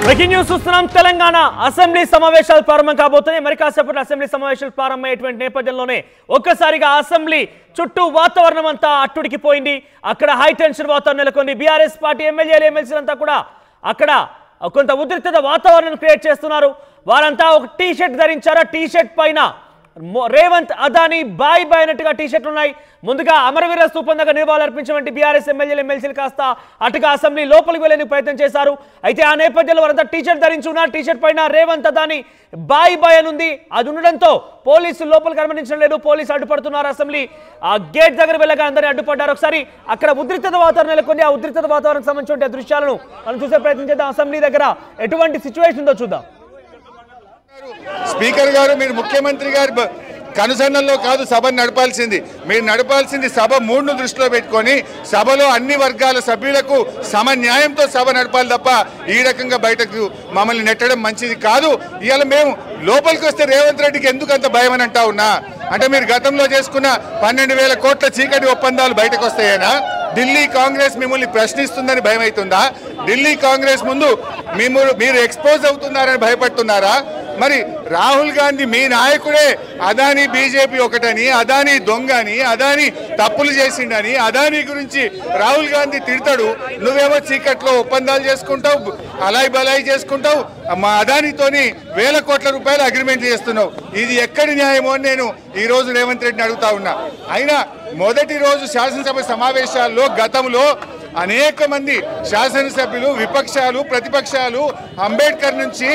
Breaking news చూస్తున్నాం. Telangana assembly సమావేశాలు ప్రారంభం కాబోతున్నాయి. మరి కాసేపటి అసెంబ్లీ సమావేశాలు ప్రారంభమయ్యేటువంటి నేపథ్యంలోనే ఒక్కసారిగా అసెంబ్లీ చుట్టూ వాతావరణం అంతా అట్టుడికిపోయింది. అక్కడ హై టెన్షన్ వాతావరణం నెలకొంది. బీఆర్ఎస్ పార్టీ ఎమ్మెల్యేలు ఎమ్మెల్సీలంతా కూడా అక్కడ కొంత ఉద్రిక్తత వాతావరణం క్రియేట్ చేస్తున్నారు. వారంతా ఒక టీ షర్ట్ ధరించారు. టీ షర్ట్ పైన రేవంత్ అదానీ బాయ్ బాయ్ అన్నట్టుగా టీ షర్ట్లు ఉన్నాయి. ముందుగా అమరవీర స్థూపం దగ్గర నివాళులర్పించినటువంటి బీఆర్ఎస్ ఎమ్మెల్యేలు ఎమ్మెల్సీలు కాస్త అటుగా అసెంబ్లీ లోపలికి వెళ్లేందుకు ప్రయత్నం చేశారు. అయితే ఆ నేపథ్యంలో వారంతా టీ షర్ట్ ధరించి ఉన్నారు. టీ షర్ట్ పైన రేవంత్ అదానీ బాయ్ బాయ్ అని ఉంది. అది ఉండడంతో పోలీసులు లోపలికి అనుమతించడం లేదు. పోలీసులు అడ్డుపడుతున్నారు. అసెంబ్లీ ఆ గేట్ దగ్గర వెళ్ళగా అందరినీ అడ్డుపడ్డారు. ఒకసారి అక్కడ ఉద్రిక్తత వాతావరణం నెలకొంది. ఆ ఉద్రిక్తత వాతావరణం సంబంధించిన దృశ్యాలను మనం చూసే ప్రయత్నం చేద్దాం. అసెంబ్లీ దగ్గర ఎటువంటి సిచ్యువేషన్ ఉందో చూద్దాం. స్పీకర్ గారు, మీరు ముఖ్యమంత్రి గారు కనుసన్నల్లో కాదు సభను నడపాల్సింది. మీరు నడపాల్సింది సభ మూడును దృష్టిలో పెట్టుకొని సభలో అన్ని వర్గాల సభ్యులకు సమన్యాయంతో సభ నడపాలి తప్ప ఈ రకంగా బయటకు మమ్మల్ని నెట్టడం మంచిది కాదు. ఇవాళ మేము లోపలికి వస్తే రేవంత్ రెడ్డికి ఎందుకు అంత భయం అని అంటా ఉన్నా అంటే, మీరు గతంలో చేసుకున్న 12,000 కోట్ల చీకటి ఒప్పందాలు బయటకు వస్తాయేనా? ఢిల్లీ కాంగ్రెస్ మిమ్మల్ని ప్రశ్నిస్తుందని భయం అవుతుందా? ఢిల్లీ కాంగ్రెస్ ముందు మీరు ఎక్స్పోజ్ అవుతున్నారని భయపడుతున్నారా? మరి రాహుల్ గాంధీ మీ నాయకుడే అదానీ బీజేపీ ఒకటని, అదానీ దొంగ అని, అదానీ తప్పులు చేసిండని అదానీ గురించి రాహుల్ గాంధీ తిడతాడు. నువ్వేమో చీకట్లో ఒప్పందాలు చేసుకుంటావు, అలాయి బలాయి చేసుకుంటావు, మా అదానీతోని 1,000 కోట్ల రూపాయలు అగ్రిమెంట్ చేస్తున్నావు. ఇది ఎక్కడి న్యాయమో అని నేను ఈ రోజు రేవంత్ రెడ్డిని అడుగుతా ఉన్నా. అయినా మొదటి రోజు శాసనసభ సమావేశాల్లో గతంలో అనేక మంది శాసనసభ్యులు, విపక్షాలు, ప్రతిపక్షాలు అంబేద్కర్ నుంచి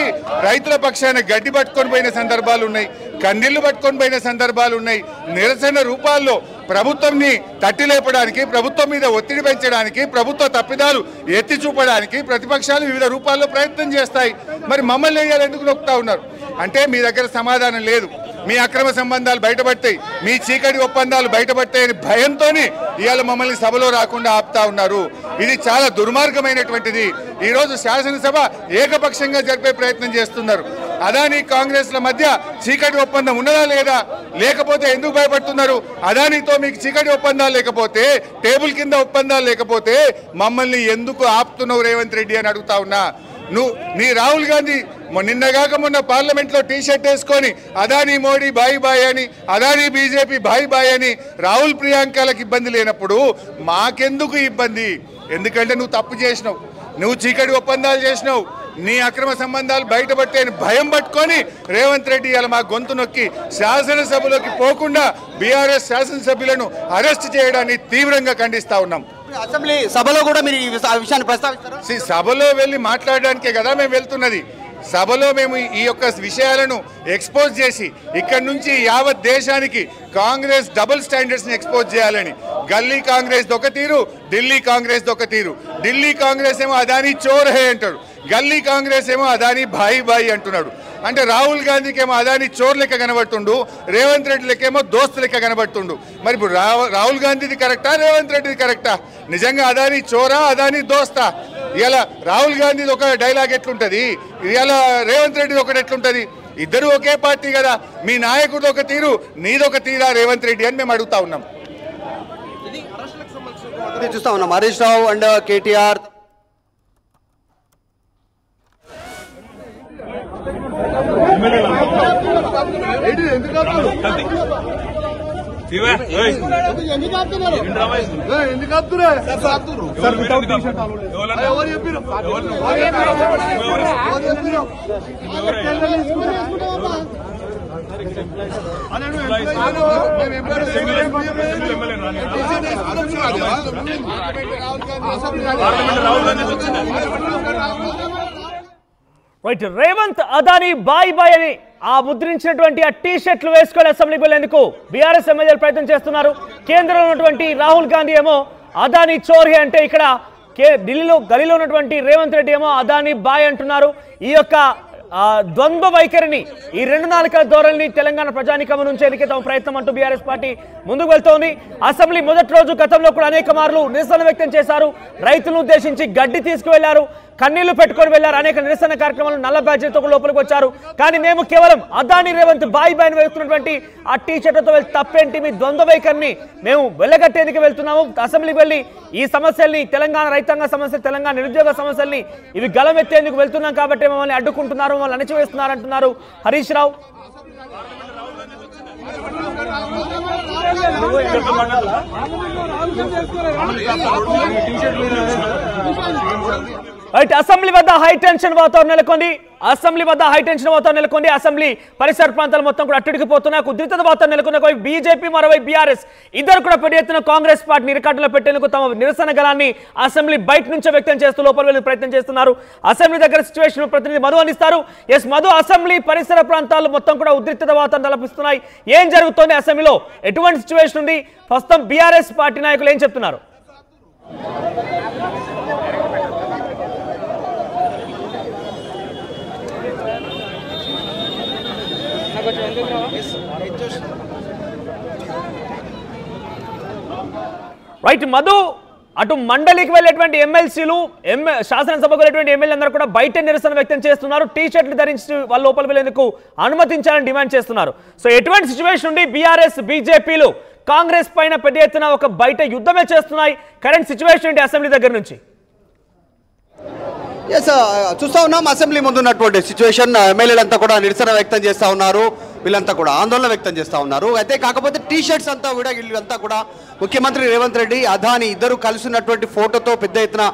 రైతుల పక్షాన గడ్డి పట్టుకొని పోయిన సందర్భాలు ఉన్నాయి, కన్నీళ్లు పట్టుకొని పోయిన సందర్భాలు ఉన్నాయి. నిరసన రూపాల్లో ప్రభుత్వంని తట్టి లేపడానికి, ప్రభుత్వం మీద ఒత్తిడి పెంచడానికి, ప్రభుత్వ తప్పిదాలు ఎత్తి చూపడానికి ప్రతిపక్షాలు వివిధ రూపాల్లో ప్రయత్నం చేస్తాయి. మరి మమ్మల్ని ఎందుకు నొక్కుతా ఉన్నారు అంటే, మీ దగ్గర సమాధానం లేదు. మీ అక్రమ సంబంధాలు బయటపడతాయి, మీ చీకటి ఒప్పందాలు బయటపడతాయని భయంతో ఇవాళ మమ్మల్ని సభలో రాకుండా ఆపుతా ఉన్నారు. ఇది చాలా దుర్మార్గమైనటువంటిది. ఈరోజు శాసనసభ ఏకపక్షంగా జరిపే ప్రయత్నం చేస్తున్నారు. అదానీ కాంగ్రెస్ల మధ్య చీకటి ఒప్పందం ఉన్నదా లేదా? లేకపోతే ఎందుకు భయపడుతున్నారు? అదానీతో మీకు చీకటి ఒప్పందాలు లేకపోతే, టేబుల్ కింద ఒప్పందాలు లేకపోతే మమ్మల్ని ఎందుకు ఆపుతున్నావు రేవంత్ రెడ్డి అని అడుగుతా ఉన్నా. నీ రాహుల్ గాంధీ నిన్నగాక మొన్న పార్లమెంట్లో టీ షర్ట్ వేసుకొని అదానీ మోడీ బాయ్ బాయ్ అని, అదానీ బీజేపీ బాయ్ బాయ్ అని రాహుల్ ప్రియాంకలకు ఇబ్బంది లేనప్పుడు మాకెందుకు ఇబ్బంది? ఎందుకంటే నువ్వు తప్పు చేసినావు, నువ్వు చీకటి ఒప్పందాలు చేసినావు, నీ అక్రమ సంబంధాలు బయటపడితే భయం పట్టుకొని రేవంత్ రెడ్డి ఇలా మా గొంతు నొక్కి శాసనసభలోకి పోకుండా బీఆర్ఎస్ శాసనసభ్యులను అరెస్ట్ చేయడాన్ని తీవ్రంగా ఖండిస్తా ఉన్నాం. అసెంబ్లీ సభలో కూడా మీరు ఈ విషయాన్ని ప్రస్తావిస్తారు. సభలో వెళ్ళి మాట్లాడడానికే కదా మేము వెళ్తున్నది. సభలో మేము ఈ యొక్క విషయాలను ఎక్స్పోజ్ చేసి ఇక్కడి నుంచి యావత్ దేశానికి కాంగ్రెస్ డబుల్ స్టాండర్డ్స్ని ఎక్స్పోజ్ చేయాలని. గల్లీ కాంగ్రెస్ ఒక తీరు, ఢిల్లీ కాంగ్రెస్ ఒక తీరు. ఢిల్లీ కాంగ్రెస్ ఏమో అదానీ చోర్ హే అంటాడు, గల్లీ కాంగ్రెస్ ఏమో అదానీ భాయ్ భాయ్ అంటున్నాడు. అంటే రాహుల్ గాంధీకి ఏమో అదానీ చోర్ లెక్క కనబడుతుండు, రేవంత్ రెడ్డి లెక్కేమో దోస్తు లెక్క కనబడుతుండు. మరి ఇప్పుడు రాహుల్ గాంధీది కరెక్టా, రేవంత్ రెడ్డిది కరెక్టా? నిజంగా అదానీ చోరా, అదానీ దోస్తా? ఇలా రాహుల్ గాంధీది ఒక డైలాగ్ ఎట్లుంటుంది, ఇలా రేవంత్ రెడ్డిది ఒకటి ఎట్లుంటుంది? ఇద్దరు ఒకే పార్టీ కదా. మీ నాయకుడు ఒక తీరు, నీదొక తీరా రేవంత్ రెడ్డి అని మేము అడుగుతా ఉన్నాం. చూస్తా ఉన్నాం Harish Rao and KTR. Right, Revanth Adani బాయ్ బాయ్ అని ఆ ముద్రించినటువంటి ఆ టీ షర్ట్లు వేసుకొని అసెంబ్లీకి వెళ్లేందుకు బీఆర్ఎస్ ఎమ్మెల్యేలు ప్రయత్నం చేస్తున్నారు. కేంద్రంలో ఉన్నటువంటి రాహుల్ గాంధీ ఏమో అదానీ చోర్హే అంటే, ఇక్కడ గలీలో ఉన్నటువంటి రేవంత్ రెడ్డి ఏమో అదానీ బాయ్ అంటున్నారు. ఈ యొక్క ద్వంద్వ వైఖరిని, ఈ 2 నాలుకల ధోరణిని తెలంగాణ ప్రజానికం నుంచి ఎన్నికే తమ ప్రయత్నం అంటూ బీఆర్ఎస్ పార్టీ ముందుకు వెళ్తోంది. అసెంబ్లీ మొదటి రోజు గతంలో కూడా అనేక మార్లు నిరసన వ్యక్తం చేశారు. రైతులను ఉద్దేశించి గడ్డి తీసుకువెళ్లారు. కన్నీళ్లు పెట్టుకొని వెళ్లారు. అనేక నిరసన కార్యక్రమాలు నల్ల బ్యాడ్జీలతో లోపలికి వచ్చారు. కానీ మేము కేవలం అదాని రేవంత్ బాయ్ బాయ్ వేస్తున్నటువంటి ఆ టీ షర్ట్లతో వెళ్ళి తప్పేంటి, మీ ద్వంద్వ వైఖరిని మేము వెళ్ళగట్టేందుకు వెళ్తున్నాము. అసెంబ్లీకి వెళ్ళి ఈ సమస్యల్ని, తెలంగాణ రైతాంగ సమస్యలు, తెలంగాణ నిరుద్యోగ సమస్యల్ని ఇవి గలమెత్తేందుకు వెళ్తున్నాం కాబట్టి మమ్మల్ని అడ్డుకుంటున్నారు, మమ్మల్ని అణచివేస్తున్నారు అంటున్నారు హరీష్ రావు. రైట్, అసెంబ్లీ వద్ద హై టెన్షన్ వాతావరణం నెలకొంది. అసెంబ్లీ పరిసర ప్రాంతాలు మొత్తం కూడా అట్టుడికిపోతున్నాయి. ఉద్రిక్త వాతావరణం నెలకొన్న బీజేపీ, మరోవైపు బీఆర్ఎస్ ఇద్దరు కూడా పెద్ద ఎత్తున కాంగ్రెస్ పార్టీని ఇరకాటలో పెట్టేందుకు తమ నిరసన గలాన్ని అసెంబ్లీ బయట నుంచే వ్యక్తం చేస్తూ లోపల వెళ్ళే ప్రయత్నం చేస్తున్నారు. అసెంబ్లీ దగ్గర సిచ్యువేషన్ ప్రతినిధి మధు అందిస్తారు. ఎస్ మధు, అసెంబ్లీ పరిసర ప్రాంతాలు మొత్తం కూడా ఉద్రిక్త వాతావరణం తలపిస్తున్నాయి. ఏం జరుగుతోంది అసెంబ్లీలో, ఎటువంటి సిచ్యువేషన్ ఉంది, ప్రస్తుతం బీఆర్ఎస్ పార్టీ నాయకులు ఏం చెప్తున్నారు? రైట్ మధు, అటు మండలికి వెళ్ళేటువంటి ఎమ్మెల్సీలు, శాసనసభకు వెళ్ళేటువంటి ఎమ్మెల్యే అందరూ కూడా బయట నిరసన వ్యక్తం చేస్తున్నారు. టీ షర్ట్లు ధరించి వాళ్ళ లోపల వెళ్ళేందుకు అనుమతించాలని డిమాండ్ చేస్తున్నారు. సో ఎటువంటి సిచ్యువేషన్ ఉంది, బీఆర్ఎస్ బీజేపీలు కాంగ్రెస్ పైన పెద్ద ఎత్తున ఒక బయట యుద్ధమే చేస్తున్నాయి. కరెంట్ సిచ్యువేషన్ ఏంటి అసెంబ్లీ దగ్గర నుంచి? చూస్తా ఉన్నాం అసెంబ్లీ ముందు ఉన్నటువంటి సిచ్యువేషన్. ఎమ్మెల్యేలంతా కూడా నిరసన వ్యక్తం చేస్తూ ఉన్నారు, వీళ్ళంతా కూడా ఆందోళన వ్యక్తం చేస్తూ ఉన్నారు. అయితే కాకపోతే టీ షర్ట్స్ అంతా కూడా వీళ్ళంతా కూడా ముఖ్యమంత్రి రేవంత్ రెడ్డి, అదాని ఇద్దరు కలిసి ఉన్నటువంటి ఫోటోతో పెద్ద ఎత్తున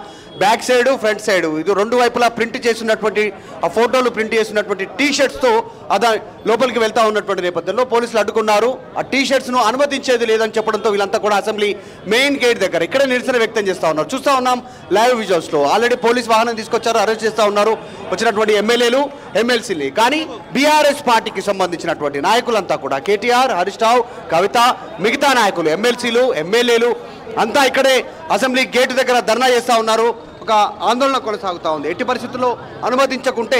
బ్యాక్ సైడ్, ఫ్రంట్ సైడ్ ఇది రెండు వైపులా ప్రింట్ చేసినటువంటి ఆ ఫోటోలు ప్రింట్ చేసినటువంటి టీ షర్ట్స్తో అదాని లోపలికి వెళ్తా ఉన్నటువంటి నేపథ్యంలో పోలీసులు అడ్డుకున్నారు. ఆ టీ షర్ట్స్ను అనుమతించేది లేదని చెప్పడంతో వీళ్ళంతా కూడా అసెంబ్లీ మెయిన్ గేట్ దగ్గర ఇక్కడ నిరసన వ్యక్తం చేస్తూ ఉన్నారు. చూస్తూ ఉన్నాం లైవ్ విజువల్స్లో. ఆల్రెడీ పోలీస్ వాహనం తీసుకొచ్చారు, అరెస్ట్ చేస్తూ ఉన్నారు వచ్చినటువంటి ఎమ్మెల్యేలు, ఎమ్మెల్సీని. కానీ బీఆర్ఎస్ పార్టీకి సంబంధించినటువంటి నాయకులంతా కూడా కేటీఆర్, హరీష్ రావు, కవిత, మిగతా నాయకులు, ఎమ్మెల్సీలు, ఎమ్మెల్యేలు అంతా ఇక్కడే అసెంబ్లీ గేటు దగ్గర ధర్నా చేస్తూ ఉన్నారు. ఒక ఆందోళన కొనసాగుతూ ఉంది. ఎట్టి పరిస్థితుల్లో అనుమతించకుంటే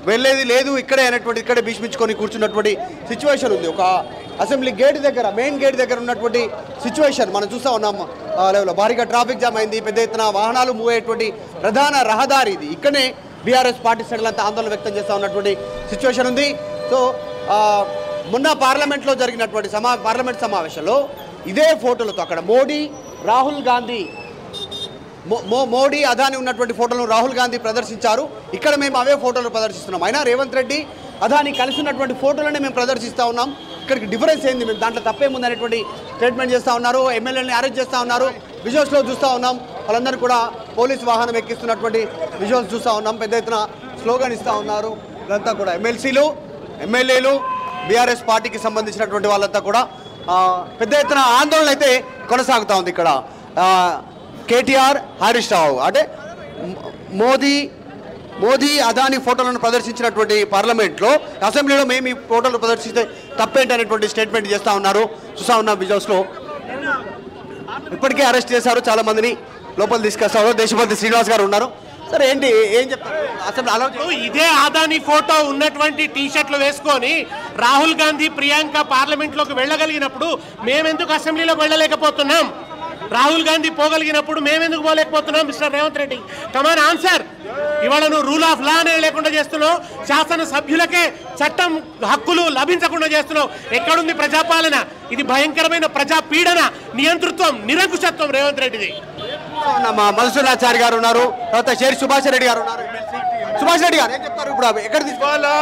వెళ్ళేది లేదు ఇక్కడే అనేటువంటి ఇక్కడే భీష్మించుకొని కూర్చున్నటువంటి సిచ్యువేషన్ ఉంది. ఒక అసెంబ్లీ గేట్ దగ్గర, మెయిన్ గేట్ దగ్గర ఉన్నటువంటి సిచ్యువేషన్ మనం చూస్తూ ఉన్నాం. లెవెల్లో భారీగా ట్రాఫిక్ జామ్ అయింది, పెద్ద ఎత్తున వాహనాలు మూవ్ అయ్యేటువంటి ప్రధాన రహదారి ఇది. ఇక్కడనే బీఆర్ఎస్ పార్టీ శ్రేణులంతా ఆందోళన వ్యక్తం చేస్తూ ఉన్నటువంటి సిచ్యువేషన్ ఉంది. సో మొన్న పార్లమెంట్లో జరిగినటువంటి పార్లమెంట్ సమావేశంలో ఇదే ఫోటోలతో అక్కడ మోడీ, రాహుల్ గాంధీ, మోడీ, అదాని ఉన్నటువంటి ఫోటోలను రాహుల్ గాంధీ ప్రదర్శించారు. ఇక్కడ మేము అవే ఫోటోలు ప్రదర్శిస్తున్నాం. అయినా రేవంత్ రెడ్డి, అదాని కలిసి ఉన్నటువంటి ఫోటోలనే మేము ప్రదర్శిస్తూ ఉన్నాం. ఇక్కడికి డిఫరెన్స్ ఏంది, మేము దాంట్లో తప్పేముంది అనేటువంటి స్టేట్మెంట్ చేస్తూ ఉన్నారు. ఎమ్మెల్యేలని అరెస్ట్ చేస్తూ ఉన్నారు. విజువల్స్లో చూస్తూ ఉన్నాం, వాళ్ళందరూ కూడా పోలీసు వాహనం ఎక్కిస్తున్నటువంటి విజువల్స్ చూస్తూ ఉన్నాం. పెద్ద ఎత్తున స్లోగన్ ఇస్తూ ఉన్నారు. వీళ్ళంతా కూడా ఎమ్మెల్సీలు, ఎమ్మెల్యేలు, బీఆర్ఎస్ పార్టీకి సంబంధించినటువంటి వాళ్ళంతా కూడా పెద్ద ఎత్తున ఆందోళన అయితే కొనసాగుతూ ఉంది. ఇక్కడ కేటీఆర్, హరీష్ రావు అంటే మోదీ, అదాని ఫోటోలను ప్రదర్శించినటువంటి పార్లమెంట్లో అసెంబ్లీలో మేము ఈ ఫోటోలు ప్రదర్శిస్తే తప్పేంటి అనేటువంటి స్టేట్మెంట్ చేస్తూ ఉన్నారు. చూస్తూ ఉన్నాం విజువల్స్లో. ఇప్పటికే అరెస్ట్ చేశారు, చాలా మందిని లోపల తీసుకొస్తారు. దేశపతి శ్రీనివాస్ గారు ఉన్నారు. సరే ఏంటి, ఏం చెప్తారు అసెంబ్లీ అలా? ఇదే అదాని ఫోటో ఉన్నటువంటి టీ షర్ట్లు వేసుకొని రాహుల్ గాంధీ, ప్రియాంక పార్లమెంట్లోకి వెళ్ళగలిగినప్పుడు మేమెందుకు అసెంబ్లీలోకి వెళ్ళలేకపోతున్నాం? రాహుల్ గాంధీ పోగలిగినప్పుడు మేమెందుకు పోలేకపోతున్నాం? Mister Revanth Reddy, come on answer. ఇవాళ నువ్వు రూల్ ఆఫ్ లా అనే లేకుండా చేస్తున్నావు, శాసన సభ్యులకే చట్టం హక్కులు లభించకుండా చేస్తున్నావు. ఎక్కడుంది ప్రజాపాలన? ఇది భయంకరమైన ప్రజా పీడన, నియంతృత్వం, నిరంకుశత్వం రేవంత్ రెడ్డిది. మా మధుసూదనాచారి గారు ఉన్నారు, తర్వాత షేర్ సుభాష్ రెడ్డి గారు ఉన్నారు. సుభాష్ రెడ్డి గారు ఏం చెప్తారు? ఇప్పుడు ఎక్కడ తీసుకోవాలా?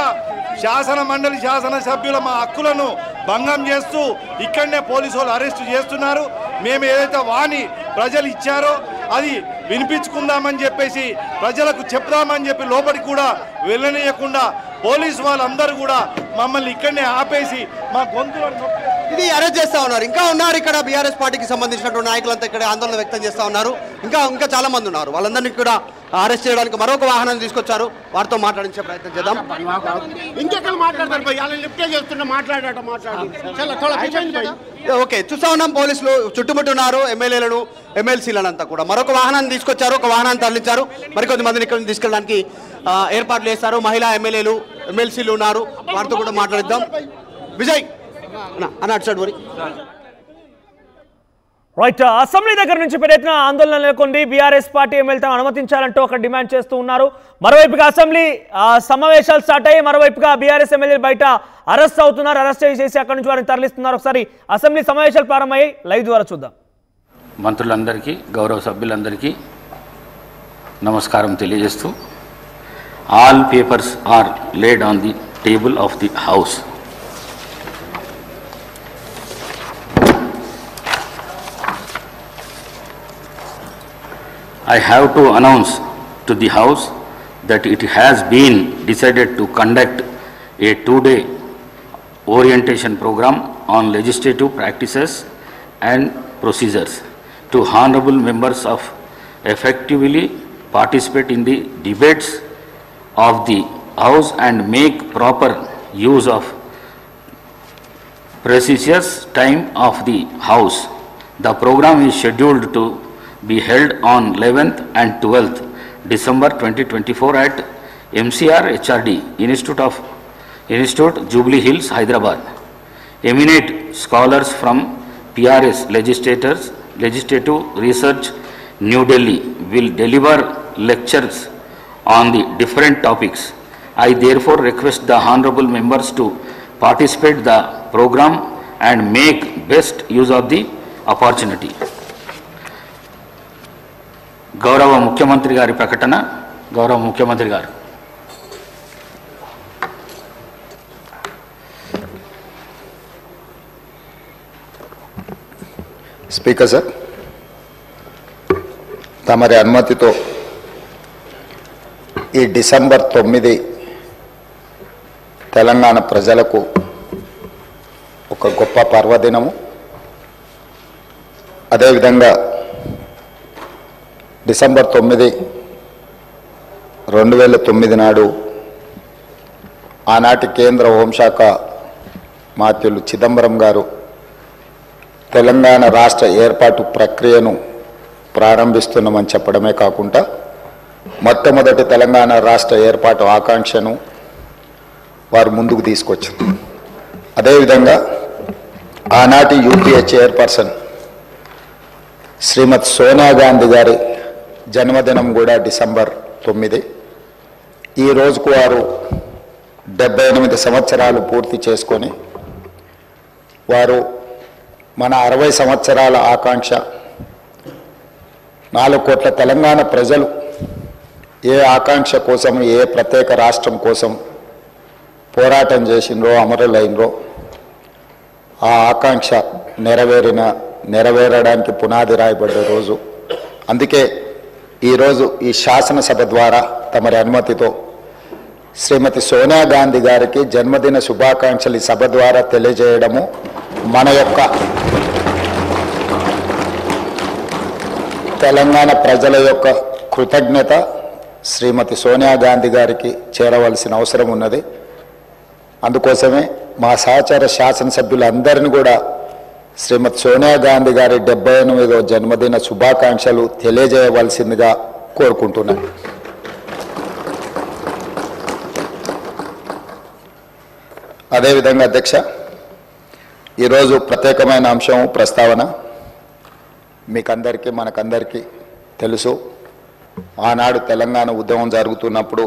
శాసన మండలి శాసన సభ్యుల మా హక్కులను భంగం చేస్తూ ఇక్కడనే పోలీసు వాళ్ళు అరెస్ట్ చేస్తున్నారు. మేము ఏదైతే వాణి ప్రజలు ఇచ్చారో అది వినిపించుకుందామని చెప్పేసి, ప్రజలకు చెప్దామని చెప్పి లోపలికి కూడా వెళ్ళనీయకుండా పోలీసు వాళ్ళందరూ కూడా మమ్మల్ని ఇక్కడనే ఆపేసి మా గొంతులను ఇది అరెస్ట్ చేస్తూ ఉన్నారు. ఇంకా ఉన్నారు ఇక్కడ బీఆర్ఎస్ పార్టీకి సంబంధించినటువంటి నాయకులంతా ఇక్కడ ఆందోళన వ్యక్తం చేస్తూ ఉన్నారు. ఇంకా చాలా మంది ఉన్నారు. వాళ్ళందరినీ కూడా అరెస్ట్ చేయడానికి మరొక వాహనాన్ని తీసుకొచ్చారు. వారితో మాట్లాడించే ప్రయత్నం చేద్దాం. ఓకే, చూస్తా ఉన్నాం పోలీసులు చుట్టుముట్టున్నారు ఎమ్మెల్యేలను, ఎమ్మెల్సీలను అంతా కూడా. మరొక వాహనాన్ని తీసుకొచ్చారు, ఒక వాహనాన్ని తరలించారు. మరికొద్ది మందిని ఇక్కడ తీసుకెళ్ళడానికి ఏర్పాట్లు చేస్తారు. మహిళా ఎమ్మెల్యేలు, ఎమ్మెల్సీలు ఉన్నారు, వారితో కూడా మాట్లాడిద్దాం. విజయ్ అన్న అటు సైడ్ వరి. రైట్, అసెంబ్లీ దగ్గర నుంచి పెద్ద ఎత్తున ఆందోళన నెలకొంది. బీఆర్ఎస్ పార్టీ ఎమ్మెల్యేలను అనుమతించాలంటూ ఒక డిమాండ్ చేస్తూ ఉన్నారు. మరోవైపుగా అసెంబ్లీ సమావేశాలు స్టార్ట్ అయ్యి మరోవైపుగా బీఆర్ఎస్ ఎమ్మెల్యేలు బయట అరెస్ట్ అవుతున్నారు. అరెస్ట్ చేసి అక్కడి నుంచి వారిని తరలిస్తున్నారు. ఒకసారి అసెంబ్లీ సమావేశాలు ప్రారంభమయ్యాయి, లైవ్ ద్వారా చూద్దాం. మంత్రులందరికీ, గౌరవ సభ్యులందరికీ నమస్కారం తెలియజేస్తూ, all papers are laid on the table of the house. I have to announce to the House that it has been decided to conduct a 2-day orientation program on legislative practices and procedures to honorable members of effectively participate in the debates of the House and make proper use of precious time of the House. The program is scheduled to be held on 11th and 12th December 2024 at MCR HRD Institute Jubilee Hills, Hyderabad. Eminent scholars from PRS Legislative Research New Delhi will deliver lectures on the different topics. I therefore request the honorable members to participate the program and make best use of the opportunity. గౌరవ ముఖ్యమంత్రి గారి ప్రకటన. గౌరవ ముఖ్యమంత్రి గారు. Speaker sir, తమరి అనుమతితో ఈ డిసెంబర్ 9 తెలంగాణ ప్రజలకు ఒక గొప్ప పర్వదినము. అదేవిధంగా డిసెంబర్ 9, 2009 నాడు ఆనాటి కేంద్ర హోంశాఖ మంత్రులు చిదంబరం గారు తెలంగాణ రాష్ట్ర ఏర్పాటు ప్రక్రియను ప్రారంభిస్తున్నామని చెప్పడమే కాకుండా మొట్టమొదటి తెలంగాణ రాష్ట్ర ఏర్పాటు ఆకాంక్షను వారు ముందుకు తీసుకొచ్చారు. అదేవిధంగా ఆనాటి యూపీఏ చైర్పర్సన్ శ్రీమతి సోనియా గాంధీ గారి జన్మదినం కూడా డిసెంబర్ 9. ఈ రోజుకు వారు 78 సంవత్సరాలు పూర్తి చేసుకొని వారు మన 60 సంవత్సరాల ఆకాంక్ష 4 కోట్ల తెలంగాణ ప్రజలు ఏ ఆకాంక్ష కోసం, ఏ ప్రత్యేక రాష్ట్రం కోసం పోరాటం చేసినరో, అమరులైనరో ఆ ఆకాంక్ష నెరవేరడానికి పునాది రాయబడ్డ రోజు. అందుకే ఈరోజు ఈ శాసనసభ ద్వారా తమరి అనుమతితో శ్రీమతి సోనియా గాంధీ గారికి జన్మదిన శుభాకాంక్షలు ఈ సభ ద్వారా తెలియజేయడము మన యొక్క తెలంగాణ ప్రజల యొక్క కృతజ్ఞత శ్రీమతి సోనియా గాంధీ గారికి చేరవలసిన అవసరం ఉన్నది. అందుకోసమే మా సహచర శాసనసభ్యులందరినీ కూడా శ్రీమతి సోనియా గాంధీ గారి 78వ జన్మదిన శుభాకాంక్షలు తెలియజేయవలసిందిగా కోరుకుంటున్నాను. అదేవిధంగా అధ్యక్ష, ఈరోజు ప్రత్యేకమైన అంశం ప్రస్తావన మీకందరికీ మనకందరికీ తెలుసు. ఆనాడు తెలంగాణ ఉద్యమం జరుగుతున్నప్పుడు